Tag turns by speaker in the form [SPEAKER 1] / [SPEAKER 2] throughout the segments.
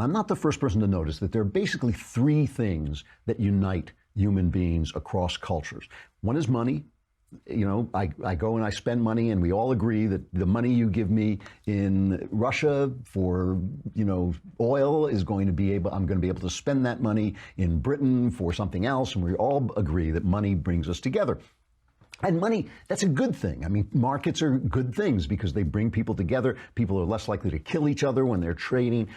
[SPEAKER 1] I'm not the first person to notice that there are basically three things that unite human beings across cultures. One is money. I go and I spend money, and we all agree that the money you give me in Russia for, oil is going to be I'm going to be able to spend that money in Britain for something else. And we all agree that money brings us together. And money, that's a good thing. I mean, markets are good things because they bring people together. People are less likely to kill each other when they're trading.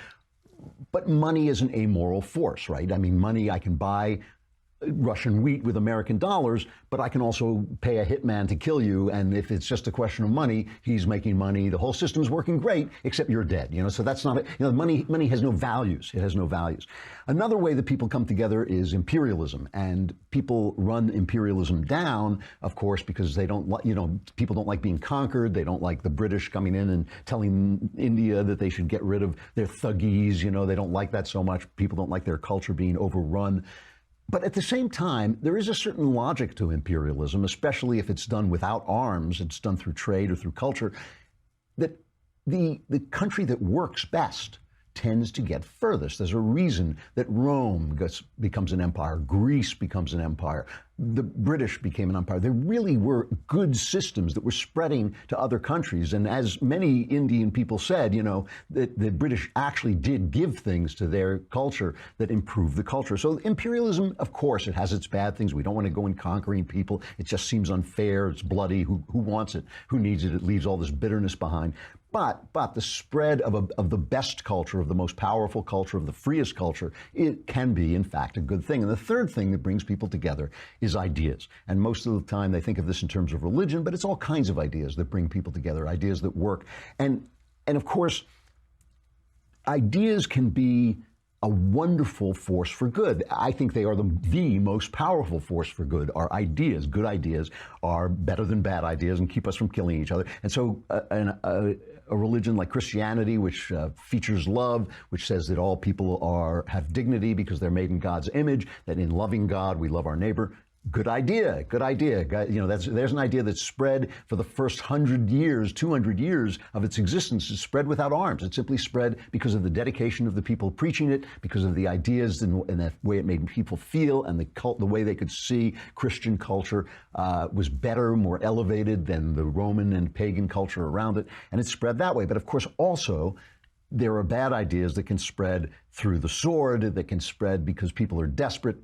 [SPEAKER 1] But money is an amoral force, right? I mean, money, I can buy Russian wheat with American dollars, but I can also pay a hitman to kill you. And if it's just a question of money, he's making money. The whole system's working great, except you're dead. So that's not it. Money has no values. It has no values. Another way that people come together is imperialism, and people run imperialism down, of course, because they don't like, people don't like being conquered. They don't like the British coming in and telling India that they should get rid of their thuggies. They don't like that so much. People don't like their culture being overrun. But at the same time, there is a certain logic to imperialism, especially if it's done without arms, it's done through trade or through culture, that the country that works best tends to get furthest. There's a reason that Rome becomes an empire, Greece becomes an empire, the British became an empire. There really were good systems that were spreading to other countries. And as many Indian people said, that the British actually did give things to their culture that improved the culture. So imperialism, of course, it has its bad things. We don't want to go in conquering people. It just seems unfair. It's bloody. Who wants it? Who needs it? It leaves all this bitterness behind. But the spread of the best culture, of the most powerful culture, of the freest culture, it can be, in fact, a good thing. And the third thing that brings people together is ideas. And most of the time they think of this in terms of religion, but it's all kinds of ideas that bring people together, ideas that work. And of course, ideas can be a wonderful force for good. I think they are the most powerful force for good. Our ideas, good ideas, are better than bad ideas and keep us from killing each other. And so a religion like Christianity, which features love, which says that all people have dignity because they're made in God's image, that in loving God we love our neighbor. Good idea, good idea. There's an idea that's spread for the first 100 years, 200 years of its existence. It's spread without arms. It simply spread because of the dedication of the people preaching it, because of the ideas and the way it made people feel, and the way they could see Christian culture was better, more elevated than the Roman and pagan culture around it. And it spread that way. But of course, also, there are bad ideas that can spread through the sword, that can spread because people are desperate.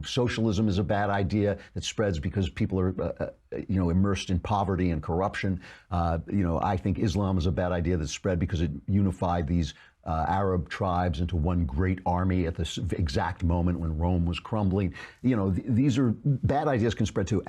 [SPEAKER 1] Socialism is a bad idea that spreads because people are, immersed in poverty and corruption. I think Islam is a bad idea that spread because it unified these Arab tribes into one great army at this exact moment when Rome was crumbling. These are bad ideas can spread too.